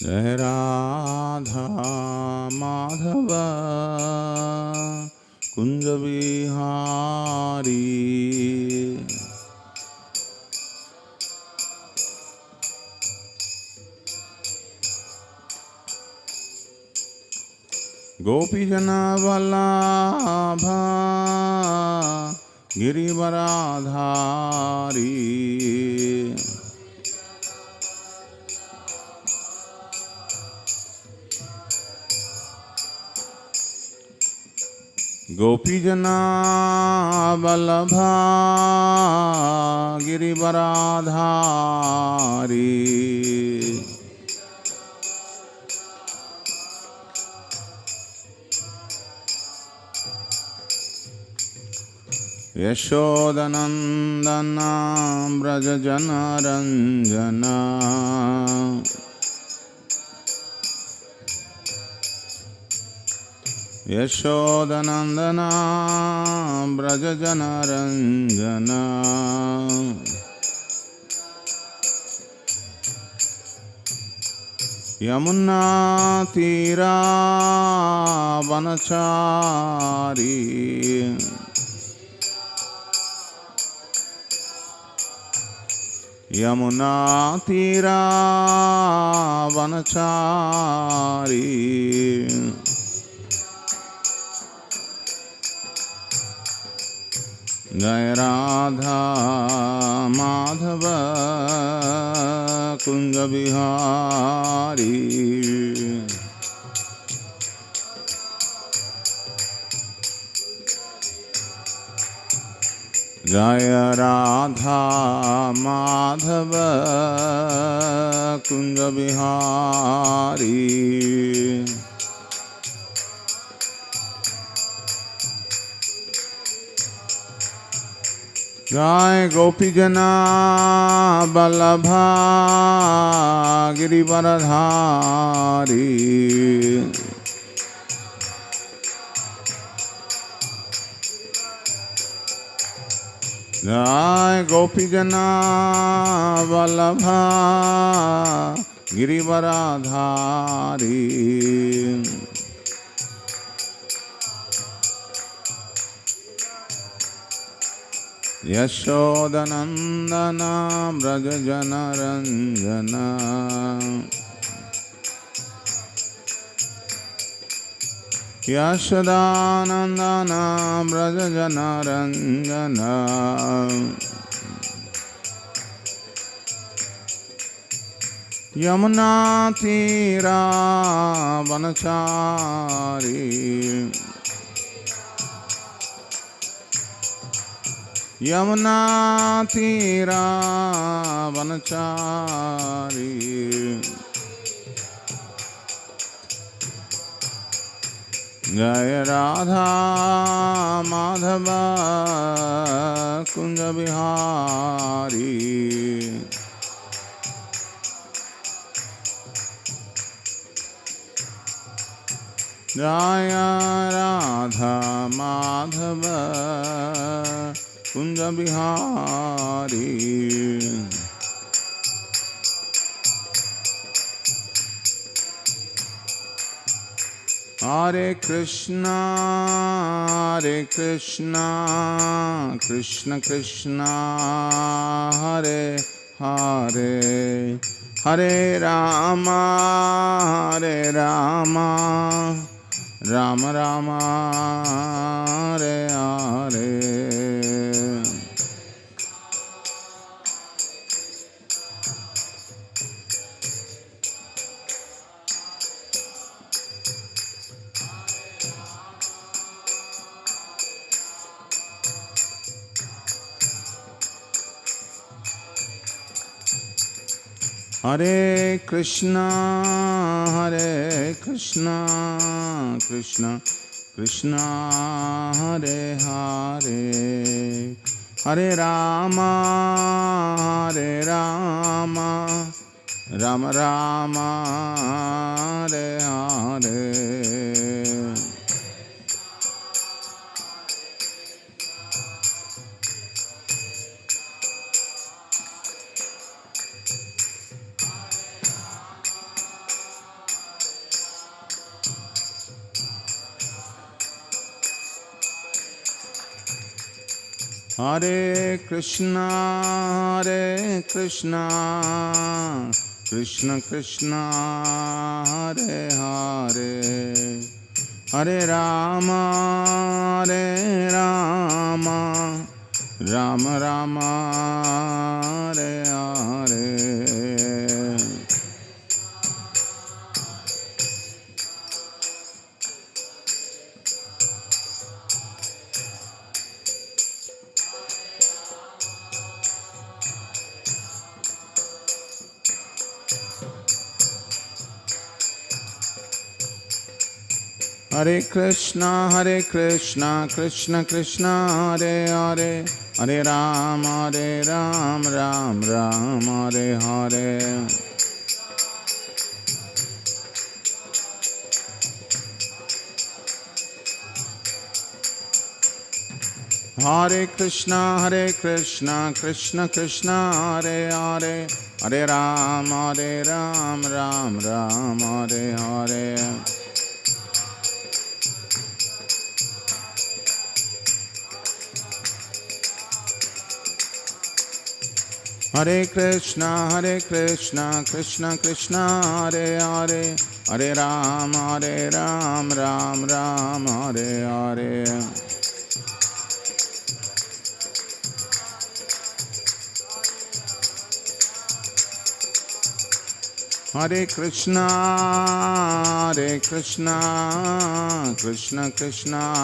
जय राधा माधव कुंज बिहारी। गोपीजन वल्लभा गिरिवराधारी। गोपीजन वल्लभा गिरिवराधारी। यशोदनंदन व्रज जनरंजन। यशोदनंदन व्रज जनरंजन। यमुना तीरा वनचारी। यमुना तीरा वनचारी। जय राधा माधव कुंज बिहारी। जय राधा माधव कुंज बिहारी। जय गोपीजना वल्लभा गिरिवरधारी। जय गोपीजना वल्लभा गिरिवरधारी। यशोदनंदन व्रज जनरंजन। यशोदानंदन व्रज जनरंजन। यमुना तीरा वनचारी। यमुना तीरा वनचारी। जय राधा माधव कुंज बिहारी। जय राधा माधव कुंज बिहारी। हरे कृष्णा कृष्ण कृष्णा हरे हरे। हरे राम राम राम हरे हरे। हरे कृष्णा कृष्ण कृष्णा हरे हरे। हरे Ram Ram Ram Hare Hare. Hare Krishna, Hare Krishna, Krishna Krishna, Hare Hare, Hare Rama, Hare Rama, Rama Rama, Hare Hare. Hare Krishna, Krishna Krishna, Hare Hare, Hare Ram, Ram Ram, Hare Hare. Hare Krishna, Krishna Krishna, Hare Hare, Hare Ram, Ram Ram, Hare Hare. Hare Krishna, Krishna Krishna, Hare Hare, Hare Ram, Ram Ram, Hare Hare. Hare Krishna, Krishna Krishna,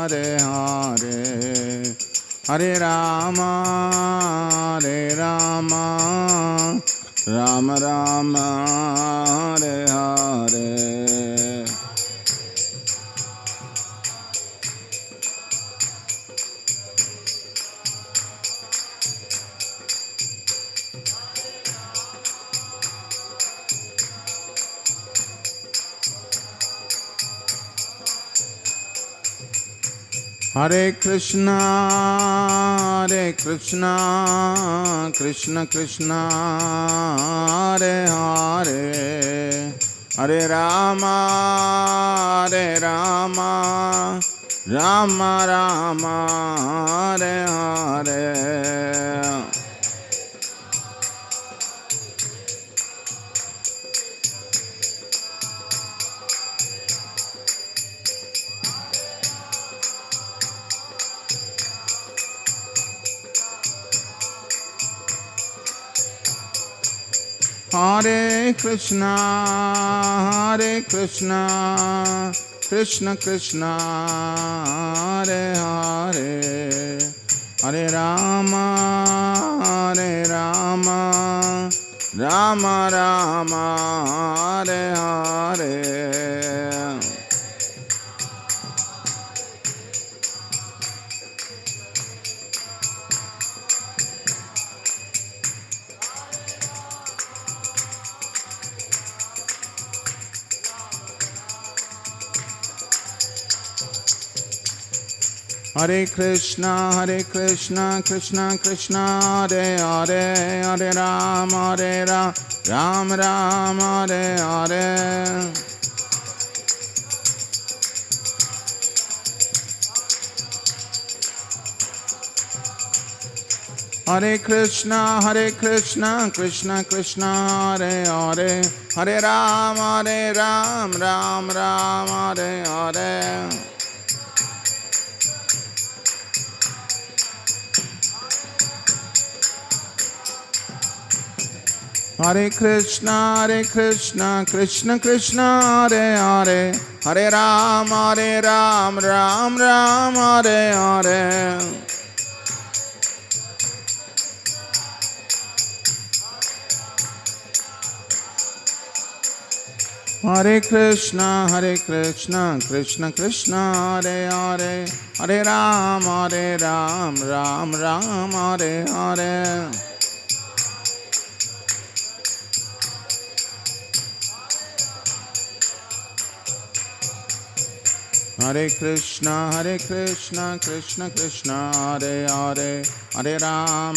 Hare Hare, Hare Rama, Rama Rama, Hare Hare. Hare Krishna, Krishna Krishna, Hare Hare, Hare Rama, Rama Rama, Hare Hare. Hare Krishna, Krishna Krishna, Hare Hare, Hare Rama, Rama Rama, Hare Hare. Hare Krishna, Krishna Krishna, Hare Hare, Hare Ram, Ram Ram, Hare Hare. Hare Krishna, Krishna Krishna, Hare Hare, Hare Ram, Ram Ram, Hare Hare. Hare Krishna, Krishna Krishna, Hare Hare, Hare Ram, Ram Ram, Hare Hare. Hare Krishna, Krishna Krishna, Hare Hare, Hare Ram, Ram Ram, Hare Hare. Hare Krishna, Krishna Krishna, Hare Hare, Hare Ram,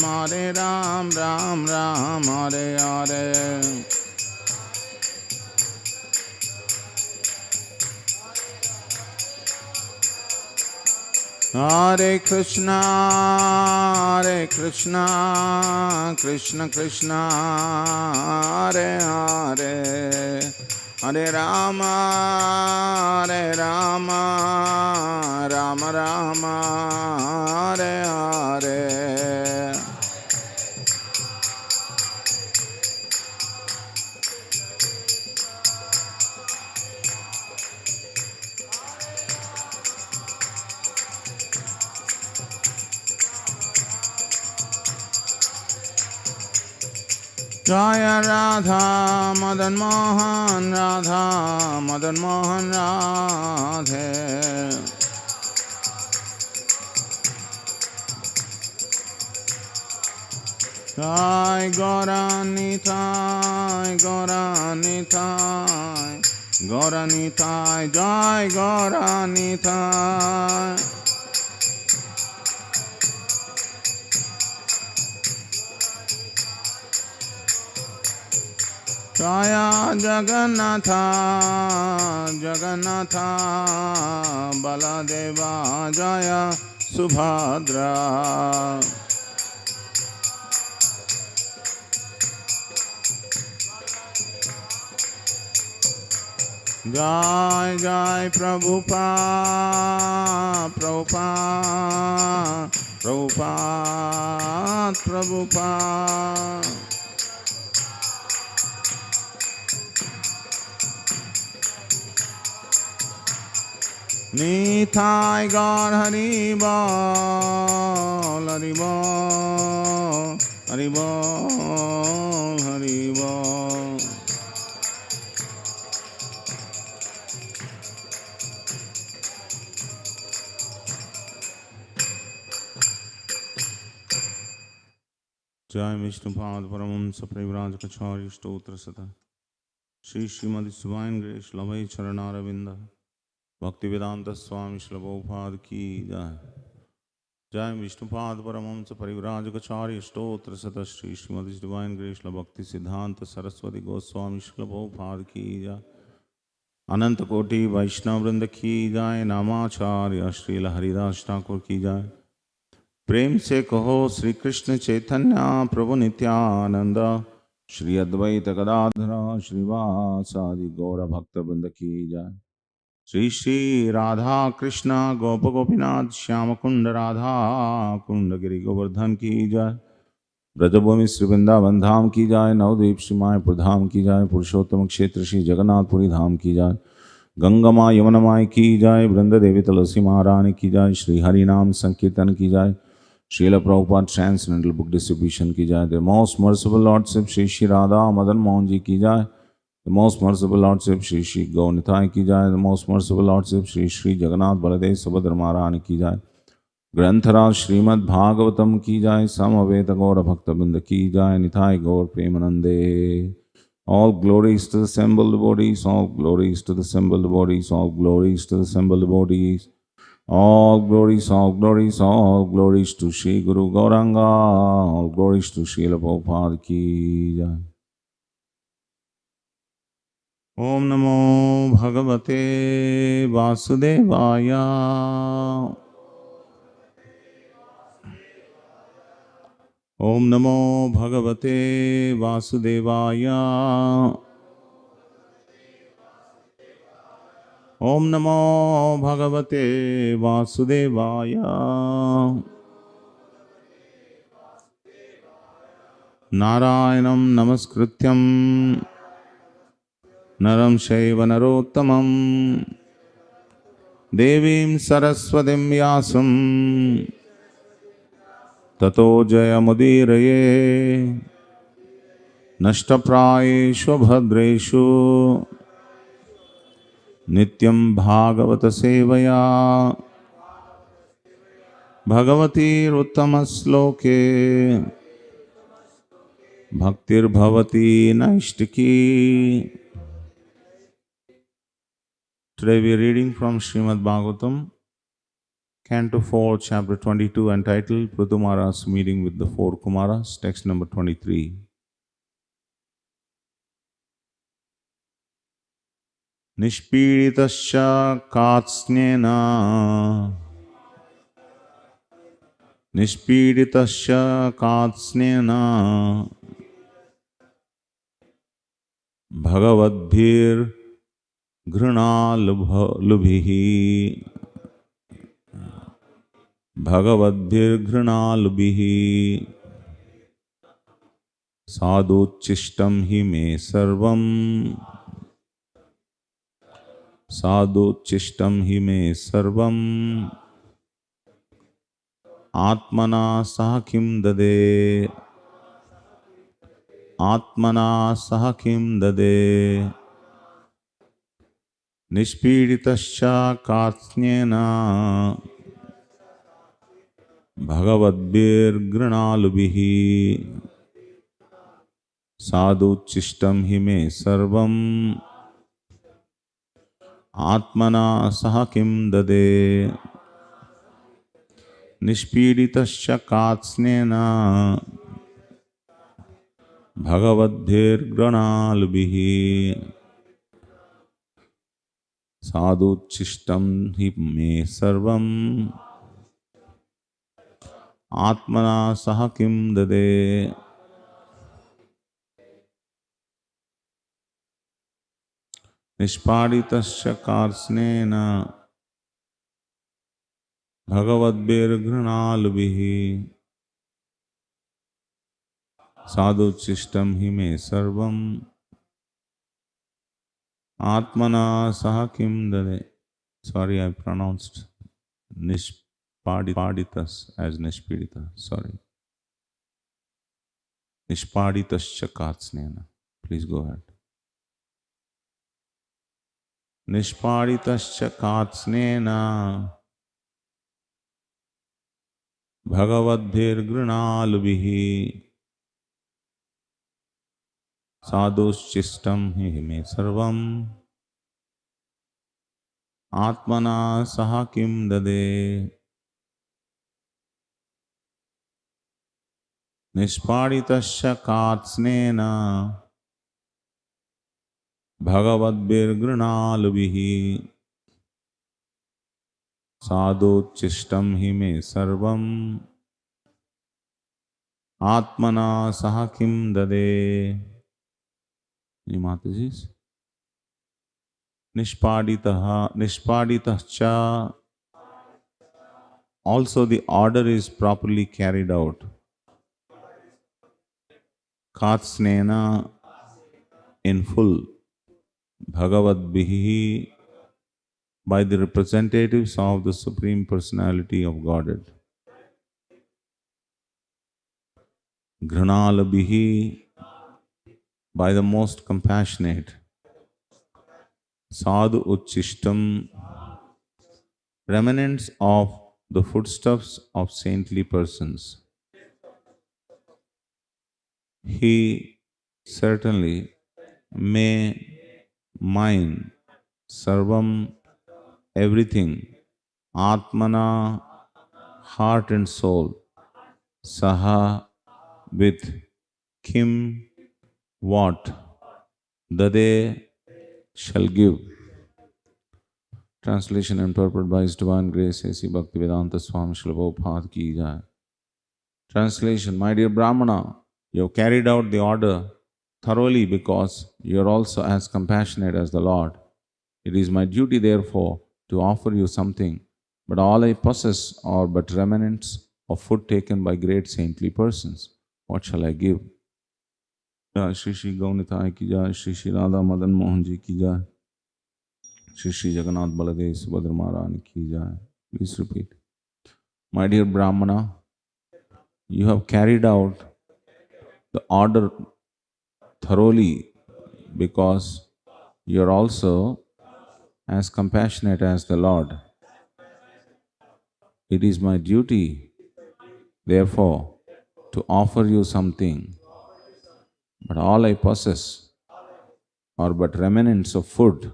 Ram Ram, Hare Hare. Hare Krishna, Krishna Krishna, Hare Hare, Hare Rama, Rama Rama, Hare Hare. Jaya Radha Madan Mohan, Radha Madan Mohan Radhe. Jai Gauranitai, Gauranitai, Gauranitai, Jai Gauranitai. Jaya Jagannatha, Jagannatha, Baladeva, Jaya Subhadra. Jai Jai Prabhupada, Prabhupada, Prabhupada, Prabhupada. Nitai Gaur Hari Bol, Hari Bol, Hari Bol, Hari Bol. Jai Vishnupad Paramamsa Parivrajakacharya Stotra Sata Shri Srimadi Divine Grace Lavai Charanaravinda Bhakti Vedanta Swami Srila Prabhupada Ki Jai. Jai Vishnupad Paramamsa Parivrajakacharya Stotra Sata Shri Srimadi Divine Grace Bhakti Siddhanta Saraswati Goswami Srila Prabhupada Ki Jai. Ananta Koti Vaishnava Vrinda Ki Jai. Namacharya Srila Haridas Thakur Ki Jai. प्रेम से कहो श्री कृष्ण चैतन्य प्रभु नित्यानंद श्री अद्वैत गदाधर श्रीवासादि गौर भक्त वृंद की जय। श्री श्री राधा कृष्ण गोप गोपीनाथ श्याम कुंड राधा कुंड गिरि गोवर्धन की जय। ब्रजभूमि श्री वृंदावन धाम की जय। नवद्वीप श्री मायपुर धाम की जय। पुरुषोत्तम क्षेत्र श्री जगन्नाथपुरी धाम की जय। गंगा माँ यमुना माई की जय। वृंद देवी तुलसी महारानी की जय। श्री हरि नाम संकीर्तन की जय। Srila Prabhupada Transcendental Book Distribution ki jai. The most merciful Lordship Shri Shri Radha Madan Mohan Ji ki jai. The most merciful Lordship Shri Shri Gaunithai ki jai. The most merciful Lordship Shri Shri Jagannath Baladev Subhadra Maharani ki jai. Granthara Srimad Bhagavatam ki jai. Samaveta Gaura Bhakta Binda ki jai. Nithai Gaur Premanande. All glories to the assembled devotees. All glories to the assembled devotees. All glories to the assembled devotees. All glories, all glories, all glories to Shri Guru Gauranga, all glories to Srila Prabhupada ki jai. Om Namo Bhagavate Vasudevaya. Om Namo Bhagavate Vasudevaya. Om Namo Bhagavate Vasudevaya. Narayanam Namaskrityam Naram Shaiva Narottamam Devim Saraswatim Vyasam Tato Jayamudiraye Nashtaprayeshu Bhadreshu Nityam Bhagavata Sevaya Bhagavati Uttamasloke Bhaktir Bhavati Naishtiki. Today we are reading from Srimad Bhagavatam, Canto 4, Chapter 22, entitled Pruthumara's Meeting with the Four Kumaras, text number 23. Nishpiritasya katsnena Nishpiditasya katsnena bhagavadbhir घृणालुभिः भगवद्भिर्घृणालुभिः साधुच्चिष्टं हि मे सर्वं साधुच्चिष्टं हि मे सर्वं आत्मना सह किं ददे आत्मना सह किं ददे निष्पीडितश्च कार्त्स्न्येन भगवद्भिर्घृणालुभिः साधुच्चिष्टं हि मे सर्वं आत्मना सह किं ददे निष्पीडितश्च कार्त्स्न्येन भगवद्भिर्घृणालुभिः साधुच्चिष्टं हि मे सर्वं आत्मना सह किं ददे निष्पादितश्च कार्त्स्न्येन भगवद्भिर्घृणालुभिः साधुच्चिष्टं हि मे सर्वं आत्मना सह किं ददे. Sorry, I pronounced Nishpaditas as Nishpidita. Sorry. Nishpaditascha Katsnena. Please go ahead. Nishpaditascha Katsnena Bhagavadbhirgrunalubihi Sadhuschistam hi me sarvam Atmana saha kim dade Nishpaditascha Katsnena Bhagavadbhirgrunalubihi Sadhuchistam hi me sarvam Atmana saha kim dade. Mataji's Nishpaditaha also the order is properly carried out. Katsnena in full, Bhagavadbhihi by the representatives of the Supreme Personality of Godhead. Granalabhihi by the most compassionate. Sadhu Uchishtam remnants of the footsteps of saintly persons. He certainly may mine sarvam everything, Atmana heart and soul, Saha with Kim what Dade shall give. Translation and purport by His Divine Grace A.C. Bhakti Vedanta Swami Srila Prabhupada Ki Jai. Translation: My dear Brahmana, you have carried out the order thoroughly because you are also as compassionate as the Lord. It is my duty, therefore, to offer you something, but all I possess are but remnants of food taken by great saintly persons. What shall I give? Jai Shri Shri Gaunitai Ki Jai, Shri Shri Radha Madan Mohan Ji Ki Jai, Shri Shri Jagannath Baladev Subhadra Maharani Ki Jai. Please repeat. My dear Brahmana, you have carried out the order thoroughly because you are also as compassionate as the Lord. It is my duty, therefore, to offer you something, but all I possess are but remnants of food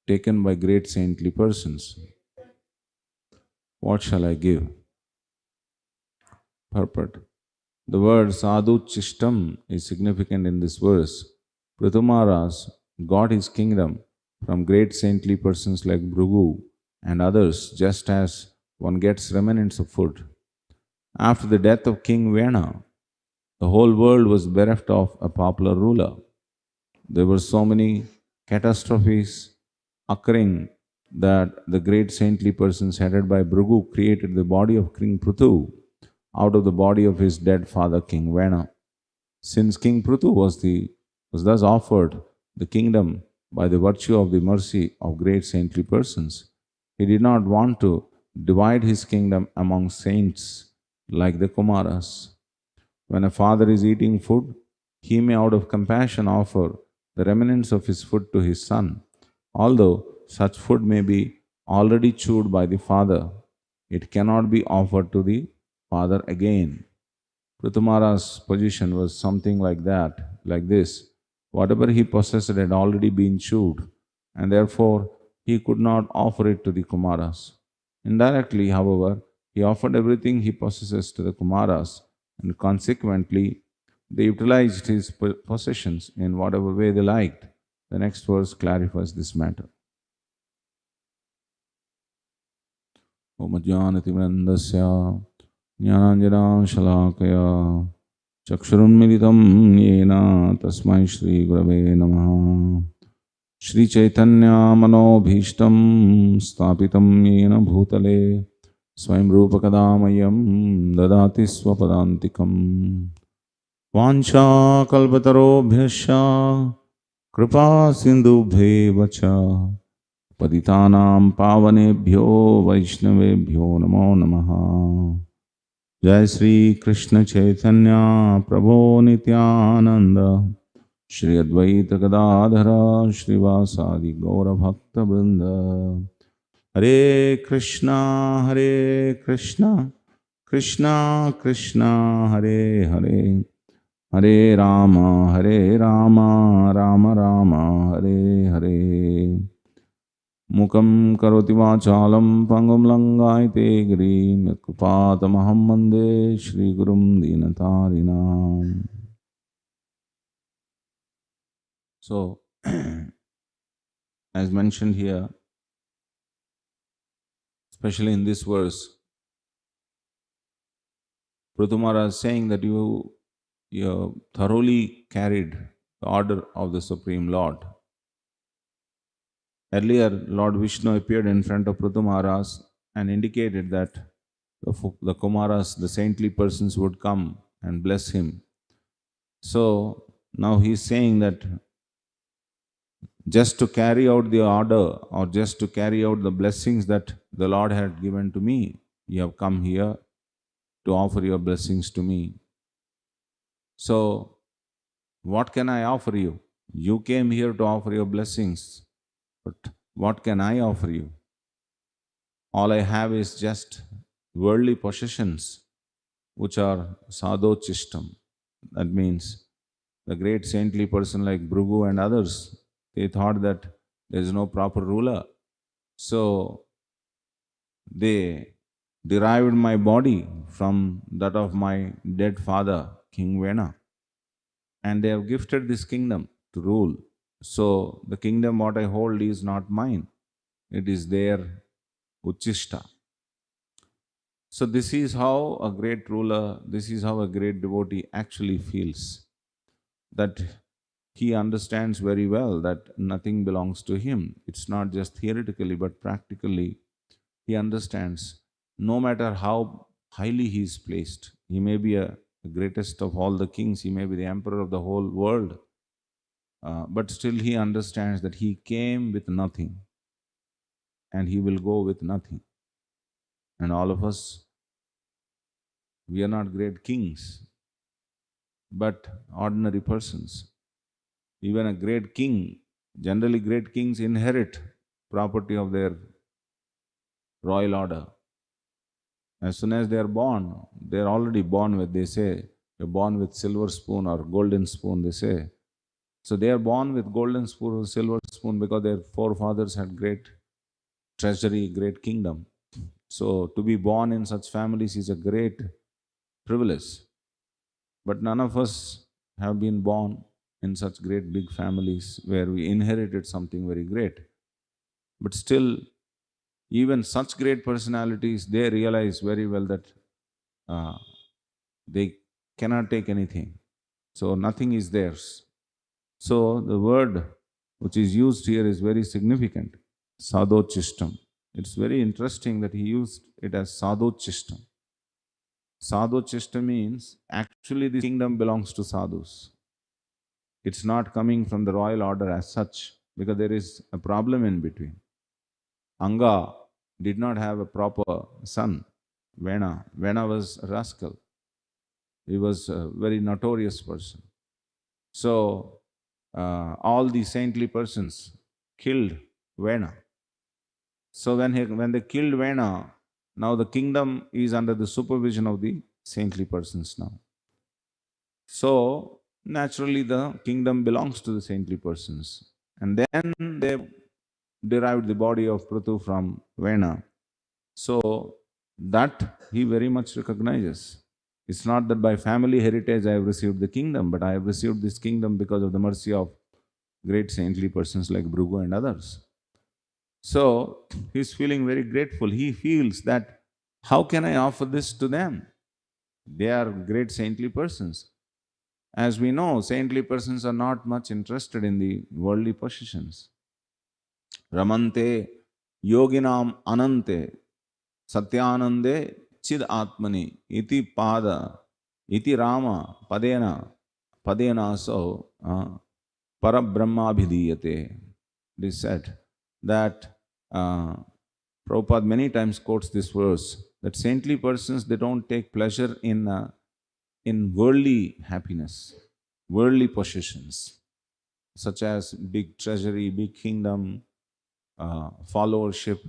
taken by great saintly persons. What shall I give? Purport. The word sadhu chishtam is significant in this verse. Prithumaras got his kingdom from great saintly persons like Bhrigu and others, just as one gets remnants of food. After the death of King Vena, the whole world was bereft of a popular ruler. There were so many catastrophes occurring that the great saintly persons headed by Bhrigu created the body of King Prithu out of the body of his dead father King Vena. Since King Prithu was thus offered the kingdom by the virtue of the mercy of great saintly persons, he did not want to divide his kingdom among saints like the Kumaras. When a father is eating food, he may out of compassion offer the remnants of his food to his son. Although such food may be already chewed by the father, it cannot be offered to the father again. Prithamara's position was something like that, like this. Whatever he possessed had already been chewed, and therefore he could not offer it to the Kumaras. Indirectly, however, he offered everything he possesses to the Kumaras, and consequently, they utilized his possessions in whatever way they liked. The next verse clarifies this matter. Om Ajnanatimirandasya Jnananjana Shalakaya Chakshurunmilitam Yena Tasmai Shri Gurave Namaha Shri Chaitanya Manobhishtam Stapitam Yena Bhutale Swayam Rupakadamayam Dadati Swapadantikam Vancha Kalpatarobhyasya Kripa Sindhubhevacha Patitanam Pavanebhyo Vaishnavebhyo Namo Namaha Jai Sri Krishna Chaitanya Prabhu Nityananda Shri Advaita Gadadhara Shri Vasadi Gaura Bhakta Vrinda Hare Krishna Hare Krishna Krishna Krishna Hare Hare Hare Rama Rama Rama Hare Hare Mukam karoti vachalam pangam langaite girim yatkupatamaham mande Shri Gurum Dinatarinam. So, as mentioned here, especially in this verse, Prithu is saying that you thoroughly carried the order of the Supreme Lord. Earlier, Lord Vishnu appeared in front of Prithu Maharaj and indicated that the Kumaras, the saintly persons, would come and bless him. So now he is saying that just to carry out the order or just to carry out the blessings that the Lord had given to me, you have come here to offer your blessings to me. So, what can I offer you? You came here to offer your blessings, but what can I offer you? All I have is just worldly possessions, which are sadhochistam. That means the great saintly person like Bhrigu and others, they thought that there is no proper ruler. So they derived my body from that of my dead father, King Vena, and they have gifted this kingdom to rule. So the kingdom what I hold is not mine, it is their uchishta. So this is how a great ruler, this is how a great devotee actually feels. That he understands very well that nothing belongs to him. It's not just theoretically, but practically. He understands no matter how highly he is placed, he may be the greatest of all the kings, he may be the emperor of the whole world, but still he understands that he came with nothing and he will go with nothing. And all of us, we are not great kings, but ordinary persons. Even a great king, generally great kings inherit property of their royal order. As soon as they are born, they are already born with, they say, you're born with silver spoon or golden spoon, they say. So they are born with golden spoon or silver spoon because their forefathers had great treasury, great kingdom. So to be born in such families is a great privilege. But none of us have been born in such great big families where we inherited something very great. But still, Even such great personalities, they realize very well that uh, they cannot take anything. So nothing is theirs. So the word which is used here is very significant. Sadhochistam. It's very interesting that he used it as sadhochistam. Sadhochistam means actually the kingdom belongs to sadhus. It's not coming from the royal order as such, because there is a problem in between. Anga did not have a proper son, Vena. Vena was a rascal. He was a very notorious person. So, all the saintly persons killed Vena. So, when they killed Vena, now the kingdom is under the supervision of the saintly persons now. So, naturally, the kingdom belongs to the saintly persons. And then they derived the body of Prithu from Vena. So, that he very much recognizes. It's not that by family heritage I have received the kingdom, but I have received this kingdom because of the mercy of great saintly persons like Bhrigu and others. So, he's feeling very grateful. He feels that how can I offer this to them? They are great saintly persons. As we know, saintly persons are not much interested in the worldly possessions. Ramante yoginam anante satyanande chid atmani iti pada iti rama padena so parabrahmabhidiyate. It is said that Prabhupada many times quotes this verse that saintly persons, they don't take pleasure in worldly happiness, worldly possessions, such as big treasury, big kingdom, followership,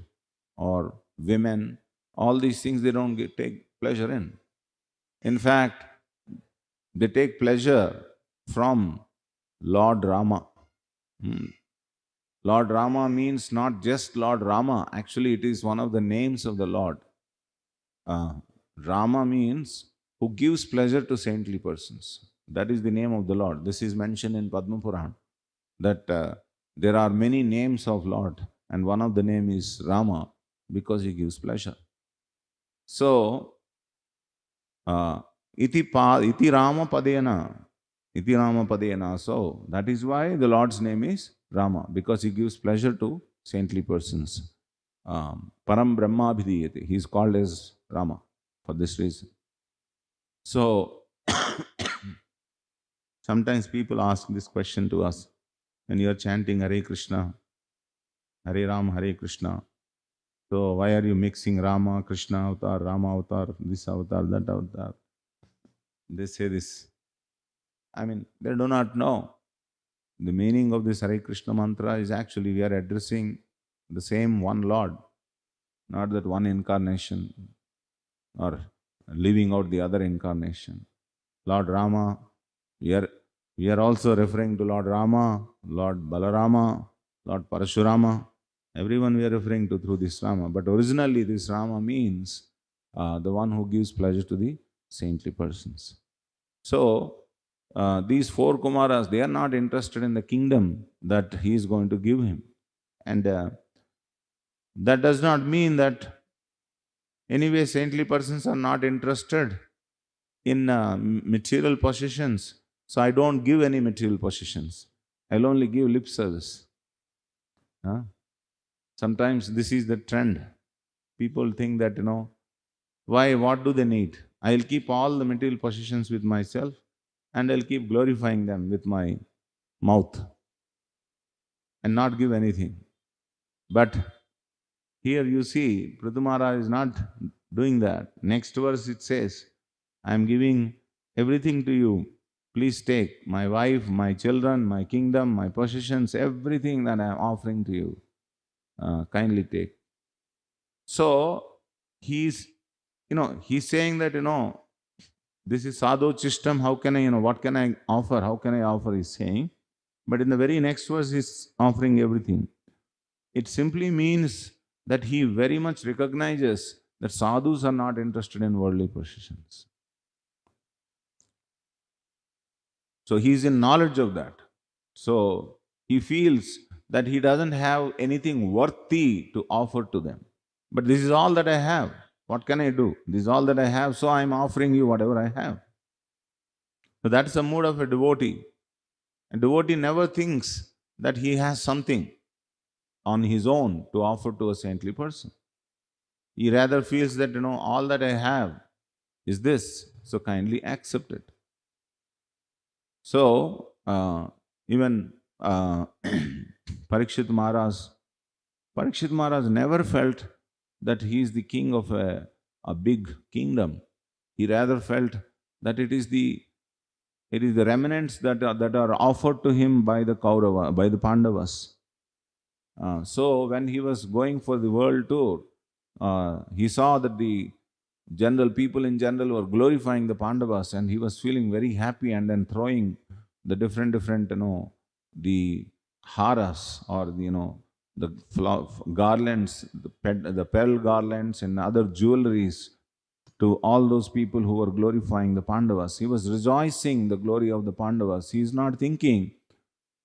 or women. All these things they don't take pleasure in. In fact, they take pleasure from Lord Rama. Hmm. Lord Rama means not just Lord Rama, actually, it is one of the names of the Lord. Uh, Rama means who gives pleasure to saintly persons. That is the name of the Lord. This is mentioned in Padma Purana that there are many names of Lord, and one of the name is Rama because he gives pleasure. So, iti Rama padena, iti Rama padena. So that is why the Lord's name is Rama, because he gives pleasure to saintly persons. Param Brahma Bhidiyate. He is called as Rama for this reason. So sometimes people ask this question to us when you are chanting Hare Krishna, Hare Ram, Hare Krishna. So why are you mixing Rama, Krishna avatar, Rama avatar, this avatar, that avatar? They say this. I mean, they do not know. The meaning of this Hare Krishna mantra is actually we are addressing the same one Lord, not that one incarnation or leaving out the other incarnation. Lord Rama, we are also referring to Lord Rama, Lord Balarama, Lord Parashurama. Everyone we are referring to through this Rama. But originally this Rama means the one who gives pleasure to the saintly persons. So, these four Kumaras, they are not interested in the kingdom that he is going to give him. And that does not mean that anyway saintly persons are not interested in material possessions. So I don't give any material possessions. I'll only give lip service. Huh? Sometimes this is the trend. People think that, why, what do they need? I'll keep all the material possessions with myself and I'll keep glorifying them with my mouth and not give anything. But here you see, Prithu is not doing that. Next verse it says, I am giving everything to you. Please take my wife, my children, my kingdom, my possessions, everything that I am offering to you. Kindly take. So he's saying that, this is sadhu chistam. How can I, what can I offer? How can I offer? He's saying. But in the very next verse, he's offering everything. It simply means that he very much recognizes that sadhus are not interested in worldly possessions. So he is in knowledge of that. So he feels that he doesn't have anything worthy to offer to them. But this is all that I have. What can I do? This is all that I have, so I am offering you whatever I have. So that's the mood of a devotee. A devotee never thinks that he has something on his own to offer to a saintly person. He rather feels that, all that I have is this, so kindly accept it. So, even Parikshit Maharaj never felt that he is the king of a big kingdom. He rather felt that it is the remnants that are offered to him by the Kaurava, by the Pandavas. So when he was going for the world tour, he saw that the general people in general were glorifying the Pandavas, and he was feeling very happy, and then throwing the different the haras, or the garlands, the pearl garlands and other jewelries to all those people who were glorifying the Pandavas. He was rejoicing the glory of the Pandavas. He is not thinking,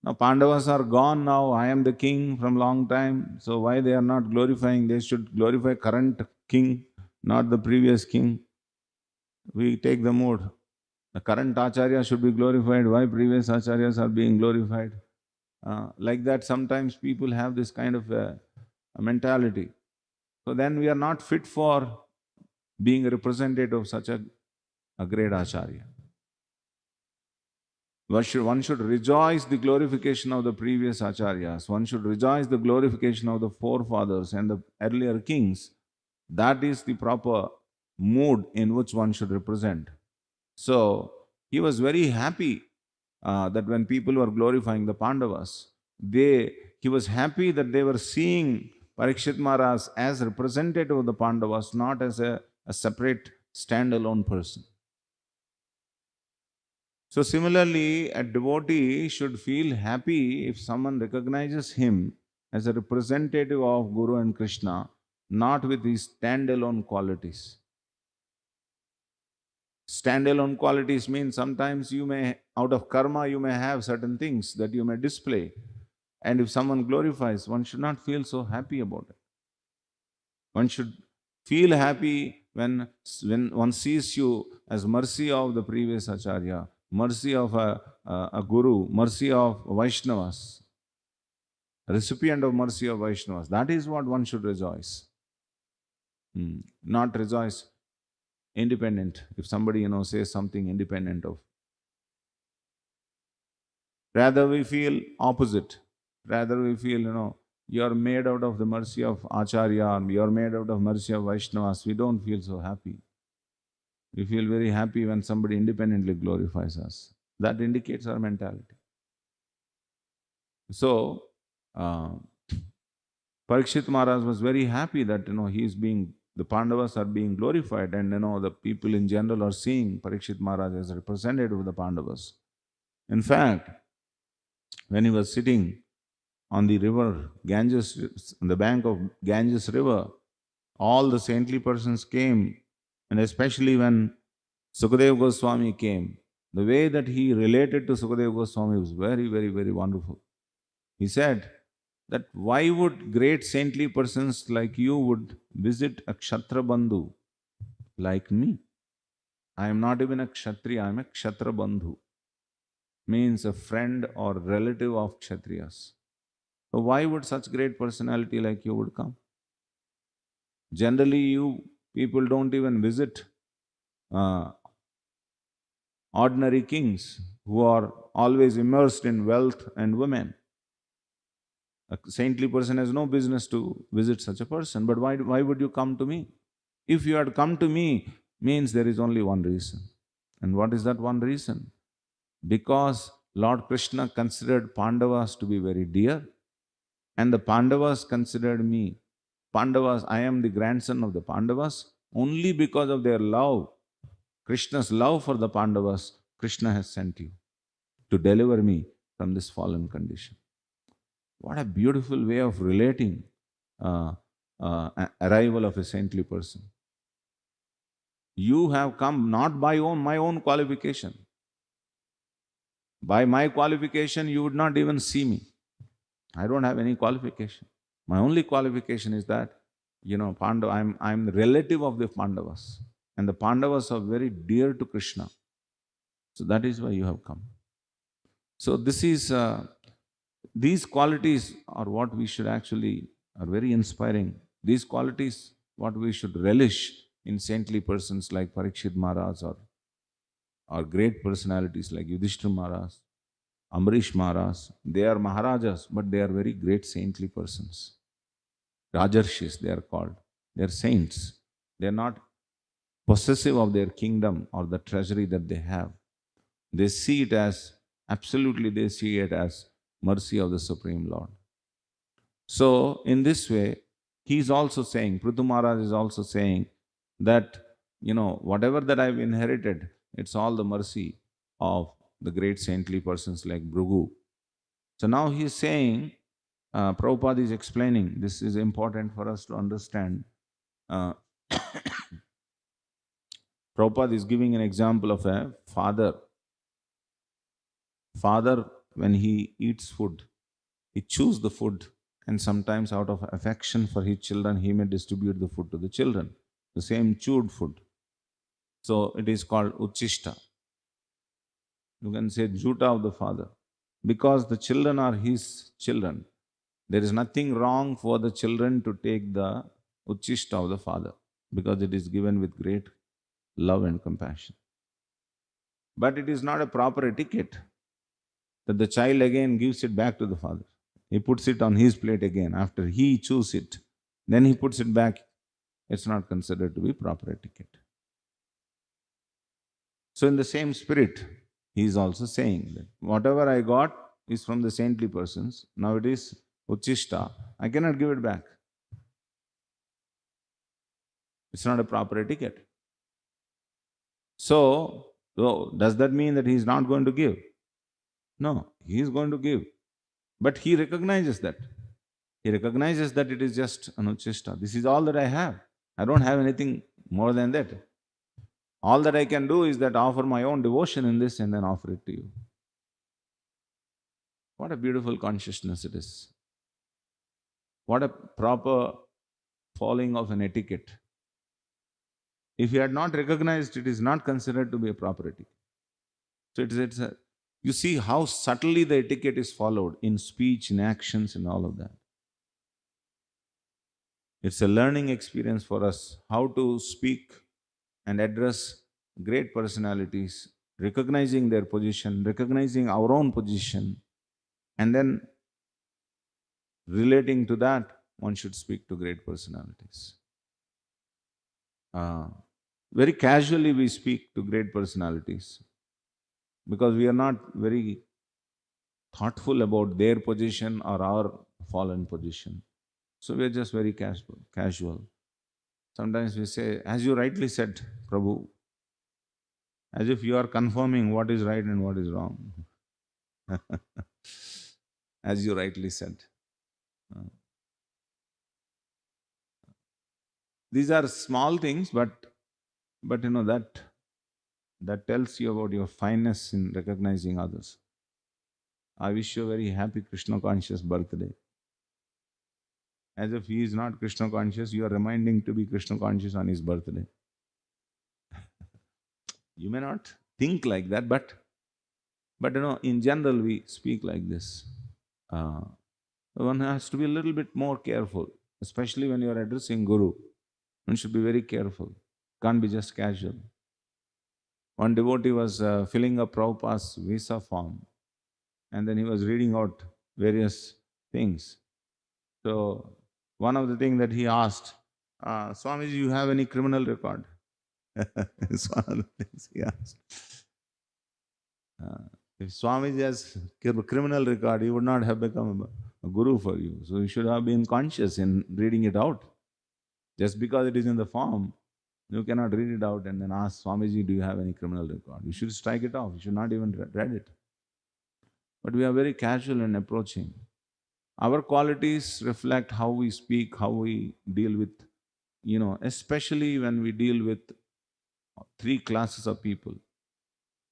now Pandavas are gone now, I am the king from long time, so why they are not glorifying? They should glorify current king, not the previous king. We take the mood. The current Acharya should be glorified, why previous Acharyas are being glorified? Like that, sometimes people have this kind of a mentality. So then we are not fit for being a representative of such a great Acharya. One should rejoice the glorification of the previous acharyas. One should rejoice the glorification of the forefathers and the earlier kings. That is the proper mood in which one should represent. So he was very happy that when people were glorifying the Pandavas, he was happy that they were seeing Parikshit Maharaj as representative of the Pandavas, not as a separate standalone person. So similarly, a devotee should feel happy if someone recognizes him as a representative of Guru and Krishna, not with his standalone qualities. Standalone qualities means sometimes out of karma, you may have certain things that you may display. And if someone glorifies, one should not feel so happy about it. One should feel happy when one sees you as mercy of the previous Acharya, mercy of a Guru, mercy of Vaishnavas, recipient of mercy of Vaishnavas. That is what one should rejoice. Not rejoice independent. If somebody, says something independent of. Rather we feel opposite. Rather we feel, you are made out of the mercy of Acharya, or you are made out of mercy of Vaishnavas. We don't feel so happy. We feel very happy when somebody independently glorifies us. That indicates our mentality. So, Parikshit Maharaj was very happy that, the Pandavas are being glorified, and, the people in general are seeing Parikshit Maharaj as a representative of the Pandavas. In fact, when he was sitting on the river Ganges, on the bank of Ganges river, all the saintly persons came, and especially when Sukadeva Goswami came, the way that he related to Sukadeva Goswami was very, very, very wonderful. He said that why would great saintly persons like you would visit a Kshatriya Bandhu like me? I am not even a Kshatriya, I am a Kshatriya Bandhu. Means a friend or relative of Kshatriyas. So why would such great personality like you would come? Generally, you people don't even visit ordinary kings who are always immersed in wealth and women. A saintly person has no business to visit such a person. But why would you come to me? If you had come to me, means there is only one reason. And what is that one reason? Because Lord Krishna considered Pandavas to be very dear, and the Pandavas considered me. Pandavas, I am the grandson of the Pandavas. Only because of their love, Krishna's love for the Pandavas, Krishna has sent you to deliver me from this fallen condition. What a beautiful way of relating arrival of a saintly person. You have come not by my own qualification. By my qualification, you would not even see me. I don't have any qualification. My only qualification is that I'm the relative of the Pandavas. And the Pandavas are very dear to Krishna. So that is why you have come. So these qualities are what we should actually, are very inspiring. These qualities, what we should relish in saintly persons like Parikshit Maharaj, or great personalities like Yudhishthira Maharaj, Amrish Maharaj. They are Maharajas, but they are very great saintly persons. Rajarshis, they are called. They are saints. They are not possessive of their kingdom or the treasury that they have. They see it as, absolutely, they see it as mercy of the Supreme Lord. So, in this way, he is also saying, Prithu Maharaj is also saying that, whatever that I've inherited, it's all the mercy of the great saintly persons like Bhrigu. So now he is saying, Prabhupada is explaining, this is important for us to understand. Uh, Prabhupada is giving an example of a father. Father, when he eats food, he chews the food, and sometimes out of affection for his children, he may distribute the food to the children, the same chewed food. So it is called uchishta. You can say juta of the father. Because the children are his children, there is nothing wrong for the children to take the uchishta of the father, because it is given with great love and compassion. But it is not a proper etiquette that the child again gives it back to the father. He puts it on his plate again after he chews it. Then he puts it back. It's not considered to be proper etiquette. So, in the same spirit, he is also saying that whatever I got is from the saintly persons. Now it is uchishta. I cannot give it back. It's not a proper etiquette. So does that mean that he is not going to give? No, he is going to give. But he recognizes that. He recognizes that it is just an uchishta. This is all that I have. I don't have anything more than that. All that I can do is that offer my own devotion in this and then offer it to you. What a beautiful consciousness it is. What a proper following of an etiquette. If you had not recognized, it is not considered to be a proper etiquette. So you see how subtly the etiquette is followed in speech, in actions, and all of that. It's a learning experience for us how to speak and address great personalities, recognizing their position, recognizing our own position, and then relating to that, one should speak to great personalities. Very casually we speak to great personalities because we are not very thoughtful about their position or our fallen position. So we are just very casual. Sometimes we say, as you rightly said, Prabhu, as if you are confirming what is right and what is wrong. As you rightly said. These are small things, but that tells you about your fineness in recognizing others. I wish you a very happy Krishna conscious birthday. As if he is not Krishna conscious, you are reminding to be Krishna conscious on his birthday. You may not think like that, but in general we speak like this. One has to be a little bit more careful, especially when you are addressing Guru. One should be very careful. Can't be just casual. One devotee was filling up Prabhupada's visa form, and then he was reading out various things. So one of the things that he asked, Swamiji, you have any criminal record? It's one of the things he asked. If Swamiji has criminal record, he would not have become a guru for you. So you should have been conscious in reading it out. Just because it is in the form, you cannot read it out and then ask Swamiji, do you have any criminal record? You should strike it off. You should not even read it. But we are very casual in approaching. Our qualities reflect how we speak, how we deal with, especially when we deal with three classes of people.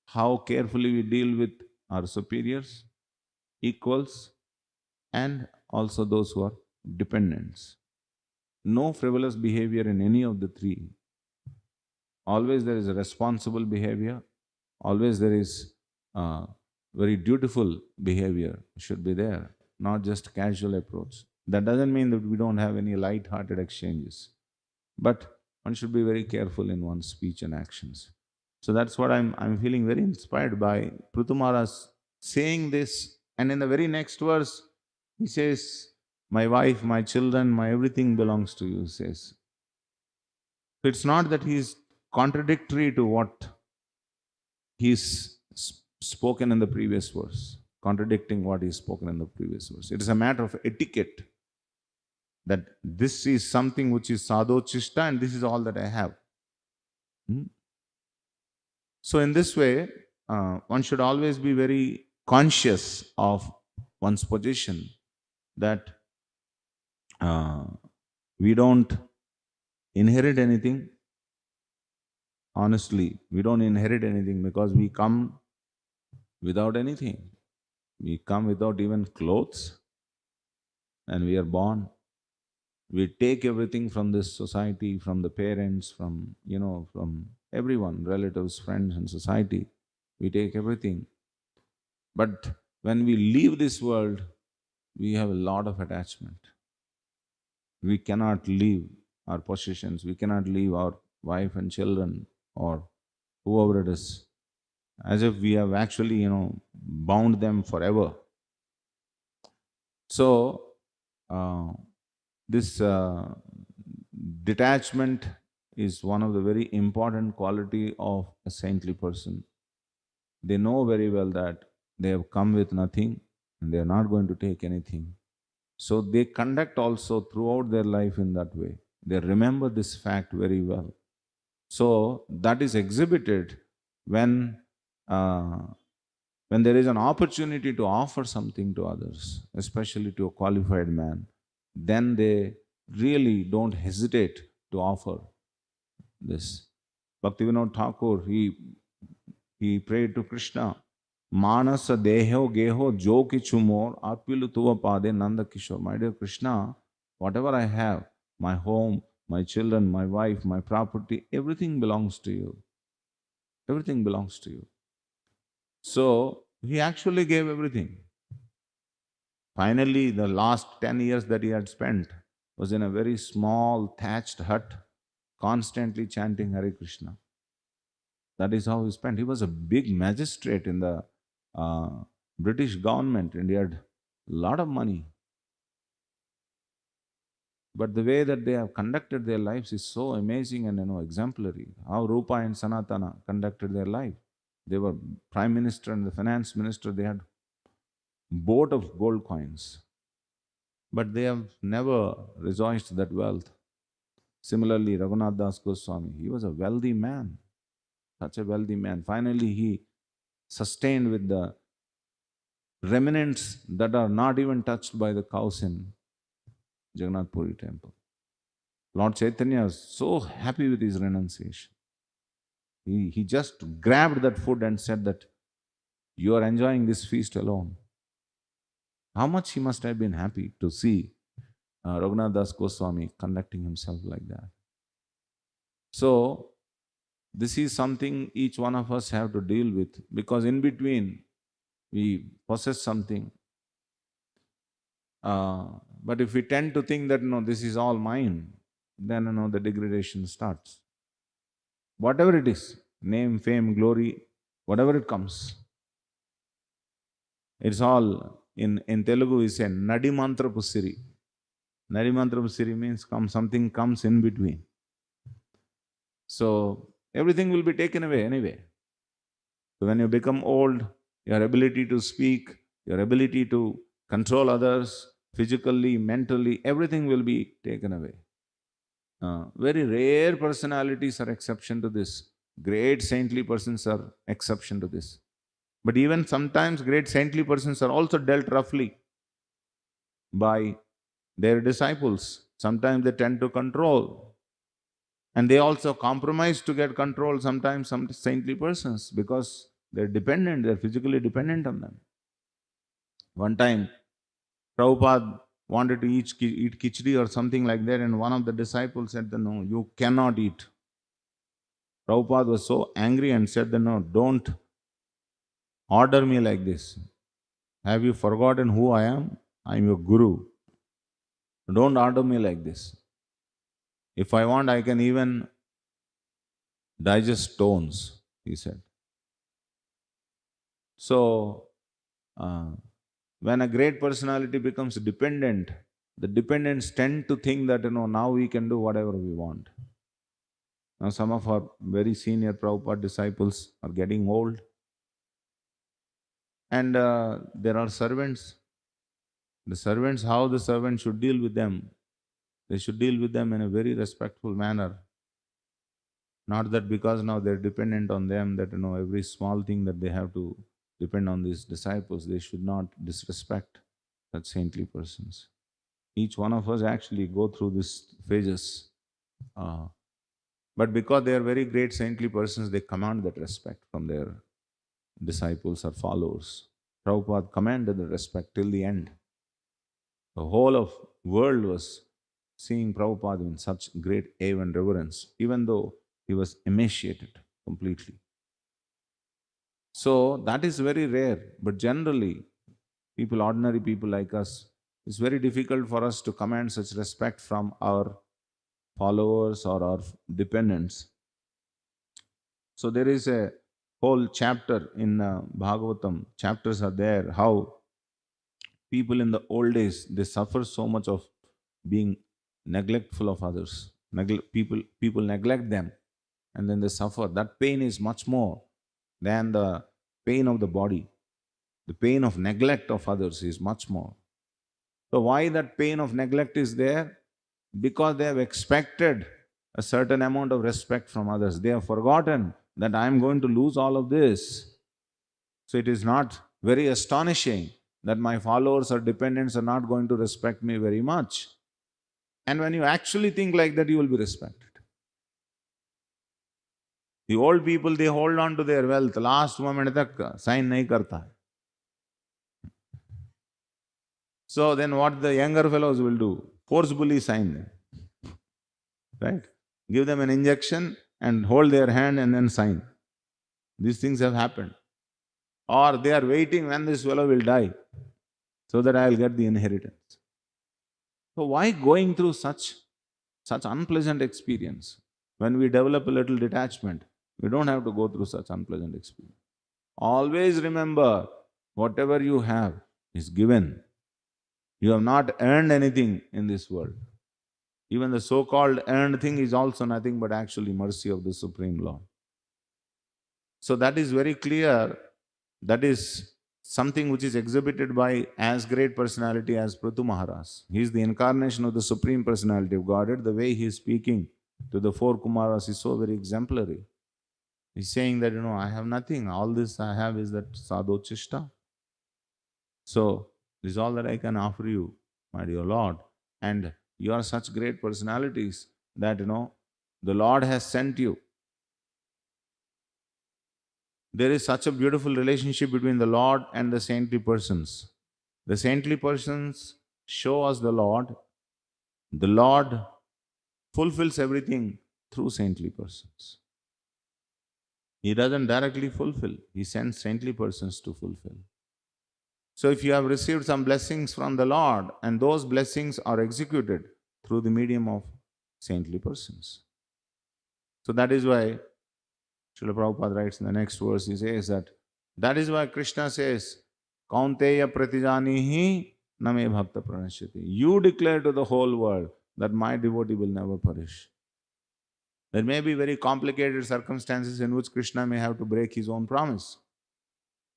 How carefully we deal with our superiors, equals, and also those who are dependents. no frivolous behavior in any of the three. Always there is a responsible behavior, always there is very dutiful behavior should be there, not just casual approach. That doesn't mean that we don't have any light-hearted exchanges, but one should be very careful in one's speech and actions. So that's what I'm feeling very inspired by Pruthumara's saying this. And in the very next verse, he says, my wife, my children, my everything belongs to you, he says. So it's not that he's contradictory to what he's spoken in the previous verse, contradicting what he's spoken in the previous verse. It is a matter of etiquette that this is something which is sadhochishta and this is all that I have. So in this way, one should always be very conscious of one's position, that we don't inherit anything. Honestly, we don't inherit anything because we come without anything. We come without even clothes and we are born. We take everything from this society, from the parents, from, from everyone, relatives, friends and society. We take everything. But when we leave this world, we have a lot of attachment. We cannot leave our possessions. We cannot leave our wife and children or whoever it is, as if we have actually, bound them forever. So, this detachment is one of the very important quality of a saintly person. They know very well that they have come with nothing and they are not going to take anything. So they conduct also throughout their life in that way. They remember this fact very well. So that is exhibited when there is an opportunity to offer something to others, especially to a qualified man, then they really don't hesitate to offer this. Bhaktivinoda Thakur, he prayed to Krishna, Manasa deho geho jo kichu more arpilu tuva pade nanda kishore. My dear Krishna, whatever I have, my home, my children, my wife, my property, everything belongs to you. Everything belongs to you. So he actually gave everything. Finally, the last 10 years that he had spent was in a very small thatched hut, constantly chanting Hare Krishna. That is how he spent. He was a big magistrate in the British government and he had a lot of money. But the way that they have conducted their lives is so amazing and exemplary. How Rupa and Sanatana conducted their life. They were prime minister and the finance minister. They had boat of gold coins. But they have never rejoiced that wealth. Similarly, Raghunath Das Goswami, he was a wealthy man, such a wealthy man. Finally, he sustained with the remnants that are not even touched by the cows in Jagannath Puri temple. Lord Chaitanya was so happy with his renunciation. He just grabbed that food and said that, you are enjoying this feast alone. How much he must have been happy to see Raghunath Das Goswami conducting himself like that. So, this is something each one of us have to deal with, because in between we possess something. But if we tend to think that, no, this is all mine, then the degradation starts. Whatever it is, name, fame, glory, whatever it comes, it's all, in Telugu we say, Nadi Mantra Pusiri. Nadi Mantra Pusiri means something comes in between. So, everything will be taken away anyway. So when you become old, your ability to speak, your ability to control others, physically, mentally, everything will be taken away. Very rare personalities are exception to this. Great saintly persons are exception to this. But even sometimes great saintly persons are also dealt roughly by their disciples. Sometimes they tend to control. And they also compromise to get control sometimes, some saintly persons, because they're dependent, they're physically dependent on them. One time, Prabhupada wanted to eat khichdi or something like that, and one of the disciples said that no, you cannot eat. Prabhupada was so angry and said that no, don't order me like this. Have you forgotten who I am? I am your guru. Don't order me like this. If I want, I can even digest stones, he said. So, when a great personality becomes dependent, the dependents tend to think that, now we can do whatever we want. Now, some of our very senior Prabhupada disciples are getting old, and there are servants. The servants, how the servant should deal with them? They should deal with them in a very respectful manner. Not that because now they're dependent on them, that every small thing that they have to depend on these disciples, they should not disrespect such saintly persons. Each one of us actually go through these phases. But because they are very great saintly persons, they command that respect from their disciples or followers. Prabhupada commanded the respect till the end. The whole of world was seeing Prabhupada in such great awe and reverence, even though he was emaciated completely. So that is very rare, but generally, ordinary people like us, it's very difficult for us to command such respect from our followers or our dependents. So there is a whole chapter in Bhagavatam, chapters are there, how people in the old days, they suffer so much of being neglectful of others. People neglect them and then they suffer. That pain is much more than the pain of the body. The pain of neglect of others is much more. So why that pain of neglect is there? Because they have expected a certain amount of respect from others. They have forgotten that I am going to lose all of this. So it is not very astonishing that my followers or dependents are not going to respect me very much. And when you actually think like that, you will be respected. The old people, they hold on to their wealth. Last moment tak sign nahi karta hai. So then what the younger fellows will do? Forcefully sign them. Right? Give them an injection and hold their hand and then sign. These things have happened. Or they are waiting when this fellow will die so that I will get the inheritance. So why going through such unpleasant experience? When we develop a little detachment, we don't have to go through such unpleasant experience. Always remember, whatever you have is given. You have not earned anything in this world. Even the so-called earned thing is also nothing but actually mercy of the Supreme Lord. So that is very clear. That is something which is exhibited by as great personality as Prithu Maharaj. He is the incarnation of the Supreme Personality of Godhead. The way he is speaking to the four Kumaras is so very exemplary. He's saying that, I have nothing. All this I have is that sadhochishta. So, this is all that I can offer you, my dear Lord. And you are such great personalities that, the Lord has sent you. There is such a beautiful relationship between the Lord and the saintly persons. The saintly persons show us the Lord. The Lord fulfills everything through saintly persons. He doesn't directly fulfill. He sends saintly persons to fulfill. So if you have received some blessings from the Lord, and those blessings are executed through the medium of saintly persons. So that is why Srila Prabhupada writes in the next verse, he says that is why Krishna says, Kaunteya pratijanihi name bhakta pranashyati. You declare to the whole world that my devotee will never perish. There may be very complicated circumstances in which Krishna may have to break his own promise.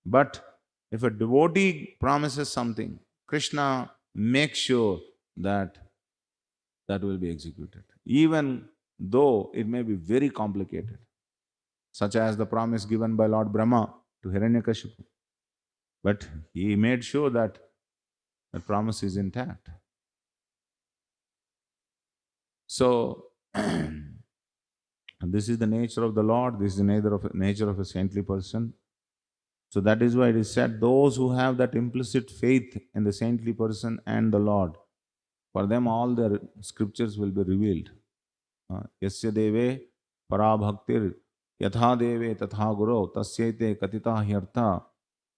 But if a devotee promises something, Krishna makes sure that that will be executed, even though it may be very complicated, such as the promise given by Lord Brahma to Hiranyakashipu. But he made sure that the promise is intact. So, this is the nature of the Lord, this is the nature of a saintly person. So that is why it is said, those who have that implicit faith in the saintly person and the Lord, For them, all the scriptures will be revealed. Yasya deve parabhaktir yatha deve tatha guru tasyaite katita hyartha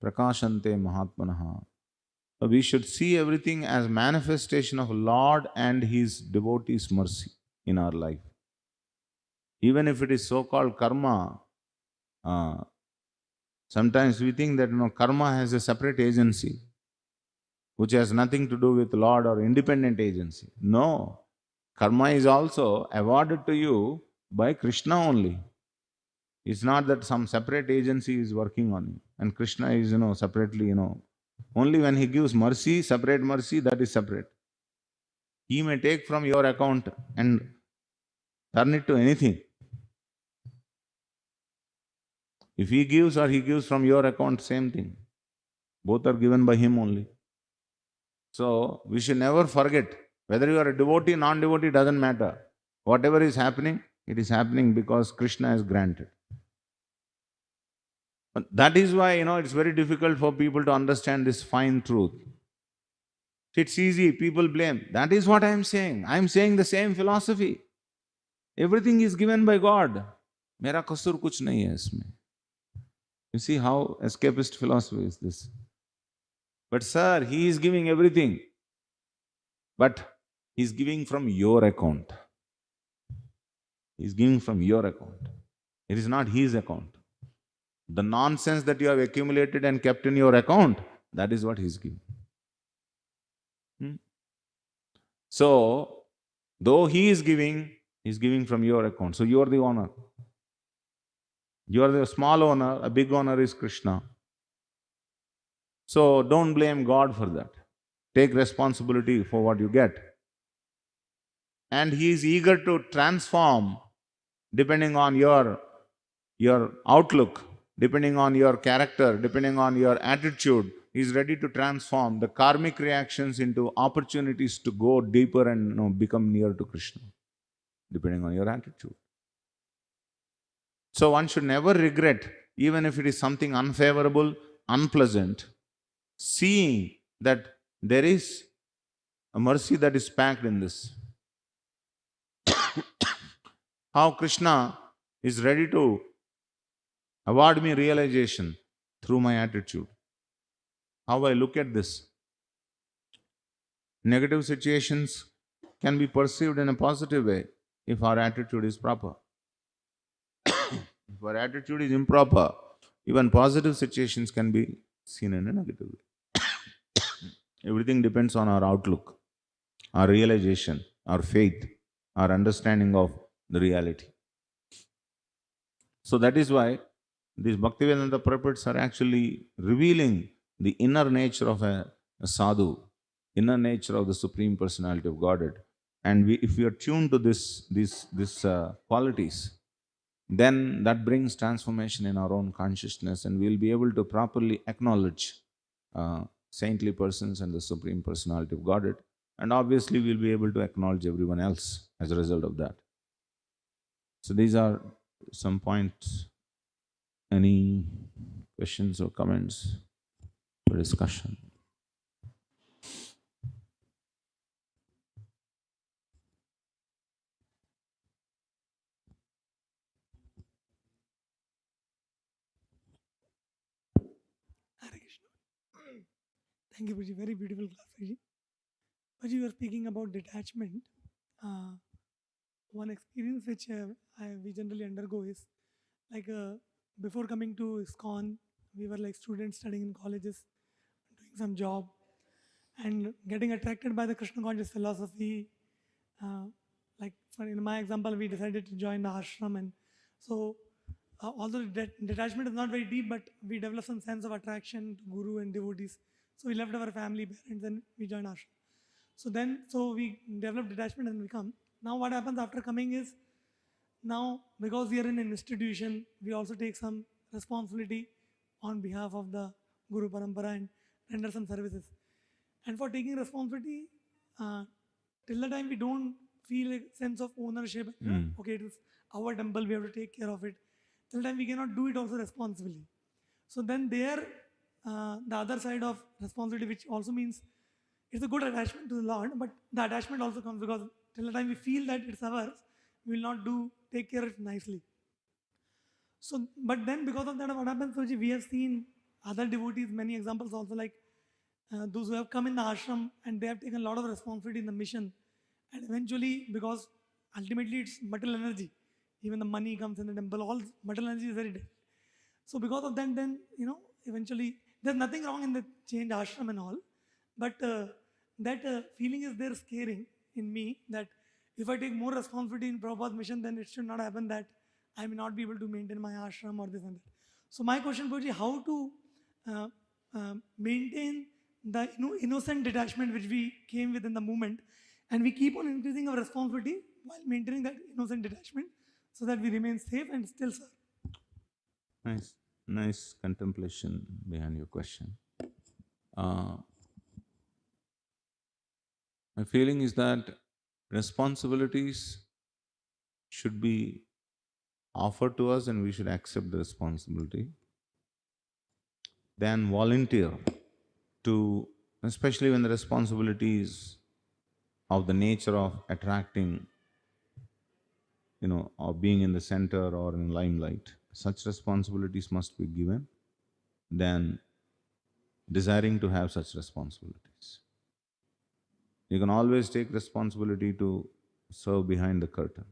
prakashante mahatmanaha. So we should see everything as manifestation of Lord and His devotees' mercy in our life. Even if it is so-called karma, sometimes we think that karma has a separate agency, which has nothing to do with Lord or independent agency. No, karma is also awarded to you by Krishna only. It's not that some separate agency is working on you, and Krishna is separately. Only when He gives mercy, separate mercy, that is separate. He may take from your account and turn it to anything. If He gives or He gives from your account, same thing. Both are given by Him only. So we should never forget, whether you are a devotee, non-devotee, doesn't matter. Whatever is happening, it is happening because Krishna has granted. But that is why, it's very difficult for people to understand this fine truth. It's easy, people blame. That is what I am saying. I am saying the same philosophy. Everything is given by God. Mera kasur kuch nahi hai isme. You see how escapist philosophy is this? But sir, He is giving everything. But He is giving from your account. He is giving from your account. It is not His account. The nonsense that you have accumulated and kept in your account, that is what He is giving. So, though He is giving from your account. So you are the owner. You are the small owner, a big owner is Krishna. So don't blame God for that. Take responsibility for what you get. And He is eager to transform depending on your outlook, depending on your character, depending on your attitude. He is ready to transform the karmic reactions into opportunities to go deeper and become near to Krishna, depending on your attitude. So one should never regret, even if it is something unfavorable, unpleasant, seeing that there is a mercy that is packed in this. How Krishna is ready to award me realization through my attitude. How I look at this. Negative situations can be perceived in a positive way if our attitude is proper. If our attitude is improper, even positive situations can be seen in a negative way. Everything depends on our outlook, our realization, our faith, our understanding of the reality. So that is why these Bhaktivedanta purports are actually revealing the inner nature of a sadhu, inner nature of the Supreme Personality of Godhead. And if we are tuned to these qualities, then that brings transformation in our own consciousness, and we'll be able to properly acknowledge saintly persons and the Supreme Personality of Godhead. And obviously, we'll be able to acknowledge everyone else as a result of that. So these are some points. Any questions or comments for discussion? Hare Krishna. Thank you, Puji. Very beautiful class, Puji. Puji, you were speaking about detachment. Uh, one experience which we generally undergo is like before coming to ISKCON, we were like students studying in colleges, doing some job, and getting attracted by the Krishna conscious philosophy. Uh, like in my example, we decided to join the ashram, and so although detachment is not very deep, but we developed some sense of attraction to guru and devotees. So we left our family, parents, and we joined ashram. So we developed detachment and we come. Now what happens after coming is, now because we are in an institution, we also take some responsibility on behalf of the Guru Parampara and render some services. And for taking responsibility, till the time we don't feel a sense of ownership, okay, it is our temple, we have to take care of it. Till the time we cannot do it also responsibly. So then there, the other side of responsibility, which also means it's a good attachment to the Lord, but the attachment also comes because till the time we feel that it's ours, we will not take care of it nicely. So, but then because of that, what happens, Suji, we have seen other devotees, many examples also, like those who have come in the ashram and they have taken a lot of responsibility in the mission. And eventually, because ultimately it's material energy, even the money comes in the temple, all material energy is very dead. So because of that, then, eventually, there's nothing wrong in the change ashram and all, but that feeling is there scaring in me that if I take more responsibility in Prabhupada's mission, then it should not happen that I may not be able to maintain my ashram or this and that. So my question, Prabhuji, how to uh, maintain the innocent detachment which we came with in the movement, and we keep on increasing our responsibility while maintaining that innocent detachment so that we remain safe and still serve. Nice contemplation behind your question. My feeling is that responsibilities should be offered to us and we should accept the responsibility. Then volunteer to, especially when the responsibility is of the nature of attracting, or being in the center or in limelight. Such responsibilities must be given than desiring to have such responsibilities. You can always take responsibility to serve behind the curtain.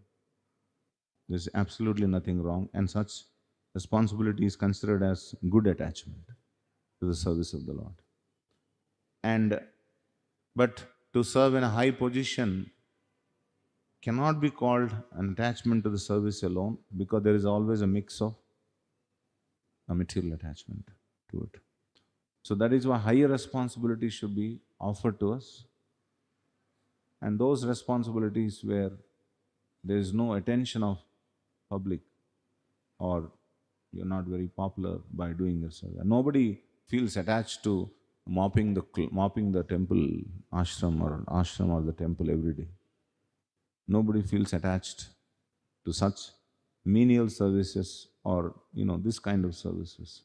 There's absolutely nothing wrong, and such responsibility is considered as good attachment to the service of the Lord. But to serve in a high position cannot be called an attachment to the service alone, because there is always a mix of a material attachment to it. So that is why higher responsibilities should be offered to us. And those responsibilities where there is no attention of public, or you're not very popular by doing this. Nobody feels attached to mopping the temple ashram or the temple every day. Nobody feels attached to such menial services or this kind of services.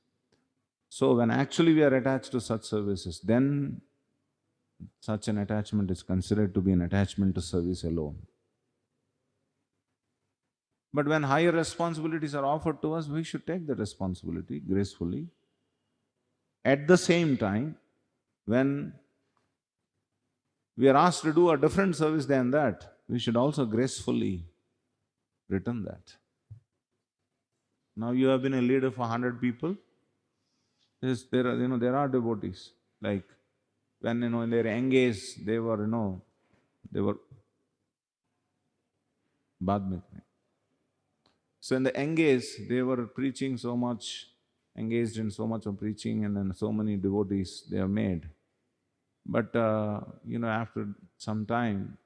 So when actually we are attached to such services, then such an attachment is considered to be an attachment to service alone. But when higher responsibilities are offered to us, we should take the responsibility gracefully. At the same time, when we are asked to do a different service than that, we should also gracefully return that. Now you have been a leader for 100 people. There are devotees. Like when in their young age they were baad mein kare. So in the young age they were preaching so much, engaged in so much of preaching, and then so many devotees they have made. But after some time,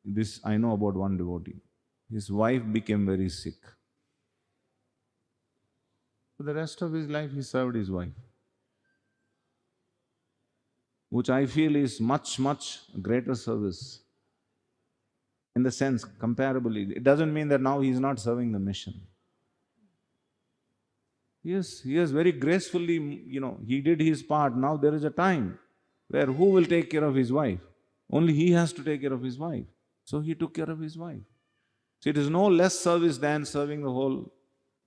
this I know about one devotee. His wife became very sick. For the rest of his life, he served his wife, which I feel is much, much greater service. In the sense, comparably, it doesn't mean that now he is not serving the mission. Yes, he has very gracefully, he did his part. Now there is a time where who will take care of his wife? Only he has to take care of his wife. So he took care of his wife. So it is no less service than serving the whole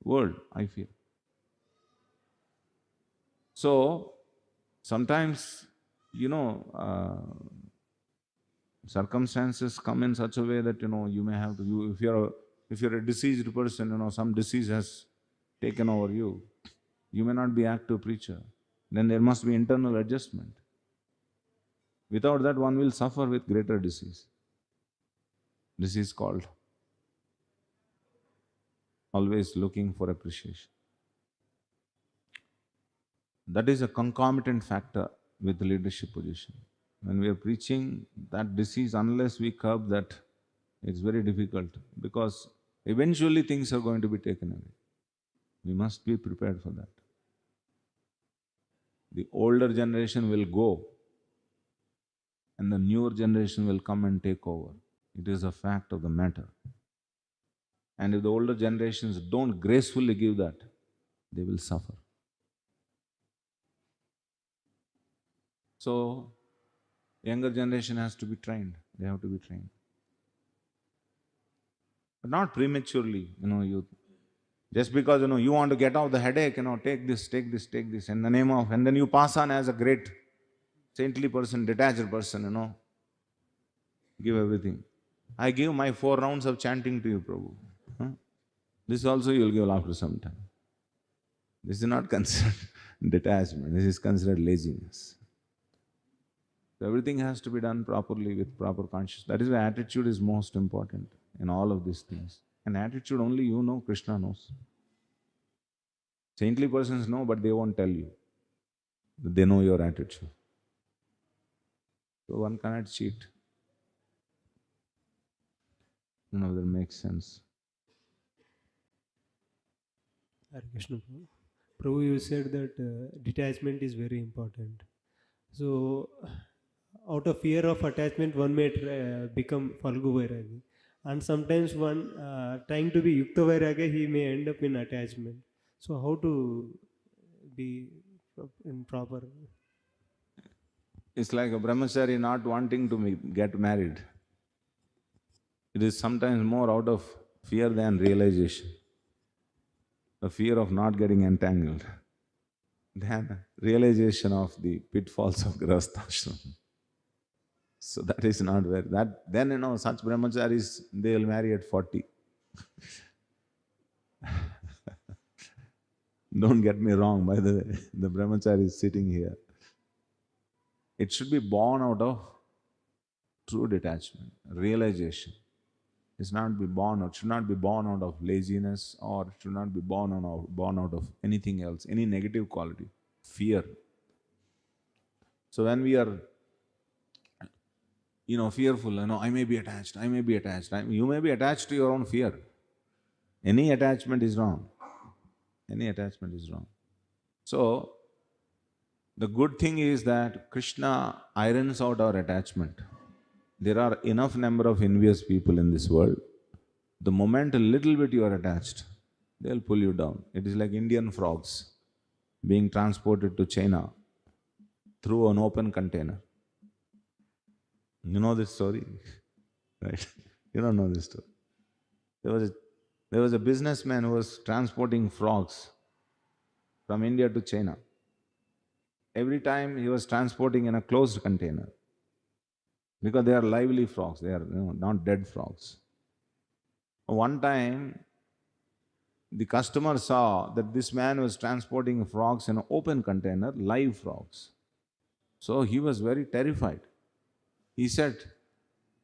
world, I feel. So sometimes, circumstances come in such a way that you may have to. If you're a diseased person, some disease has taken over you. You may not be active preacher. Then there must be internal adjustment. Without that, one will suffer with greater disease. This is called always looking for appreciation. That is a concomitant factor with the leadership position. When we are preaching, that disease, unless we curb that, it's very difficult, because eventually things are going to be taken away. We must be prepared for that. The older generation will go and the newer generation will come and take over. It is a fact of the matter. And if the older generations don't gracefully give that, they will suffer. So, Younger generation has to be trained. They have to be trained. But not prematurely, you just because you want to get off the headache, take this, take this, take this, in the name of, and then you pass on as a great saintly person, detached person, give everything. I give my 4 rounds of chanting to you, Prabhu. Huh? This also you will give after some time. This is not considered detachment, this is considered laziness. So everything has to be done properly with proper consciousness. That is why attitude is most important in all of these things. And attitude only you know, Krishna knows. Saintly persons know, but they won't tell you. They know your attitude. So one cannot cheat. None of that makes sense. Hare Krishna Prabhu. Prabhu, you said that detachment is very important. So, out of fear of attachment, one may become Falgu Vairagi. And sometimes one trying to be Yukta Vairagi, he may end up in attachment. So, how to be in proper? It's like a brahmachari not wanting to get married. It is sometimes more out of fear than realization. The fear of not getting entangled than realization of the pitfalls of grahasthashram. So that is not very, that then such brahmacharis, they will marry at 40. Don't get me wrong, by the way, the brahmachari is sitting here. It should be born out of true detachment, realization. It's not be born out, should not be born out of laziness, or should not be born out of anything else, any negative quality, fear. So when we are, fearful, I may be attached, I may be attached. You may be attached to your own fear. Any attachment is wrong. Any attachment is wrong. So, the good thing is that Krishna irons out our attachment. There are enough number of envious people in this world. The moment a little bit you are attached, they'll pull you down. It is like Indian frogs being transported to China through an open container. You know this story? Right? You don't know this story. There was a businessman who was transporting frogs from India to China. Every time he was transporting in a closed container because they are lively frogs, they are not dead frogs. One time, the customer saw that this man was transporting frogs in an open container, live frogs. So he was very terrified. He said,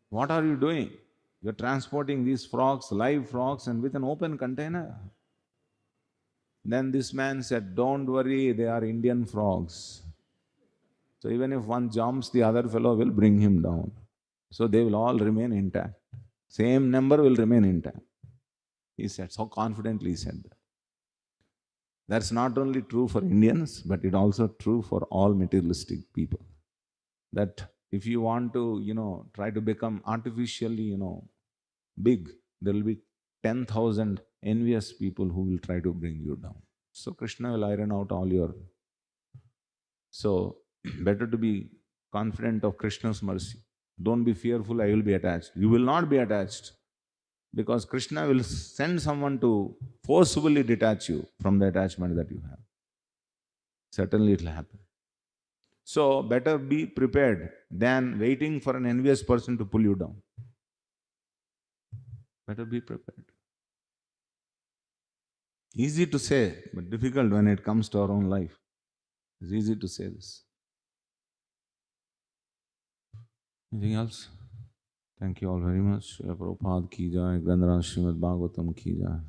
"What are you doing? You're transporting these frogs, live frogs, and with an open container." Then this man said, "Don't worry, they are Indian frogs. So even if one jumps, the other fellow will bring him down. So they will all remain intact. Same number will remain intact." He said, so confidently he said that. That's not only true for Indians, but it also true for all materialistic people. That if you want to, try to become artificially, big, there will be 10,000 envious people who will try to bring you down. So Krishna will iron out all your... So, better to be confident of Krishna's mercy. Don't be fearful, I will be attached. You will not be attached because Krishna will send someone to forcibly detach you from the attachment that you have. Certainly it will happen. So, better be prepared than waiting for an envious person to pull you down. Better be prepared. Easy to say, but difficult when it comes to our own life. It's easy to say this. Anything else? Thank you all very much. Srila Prabhupada ki jai, Granthara Srimad Bhagavatam ki jai.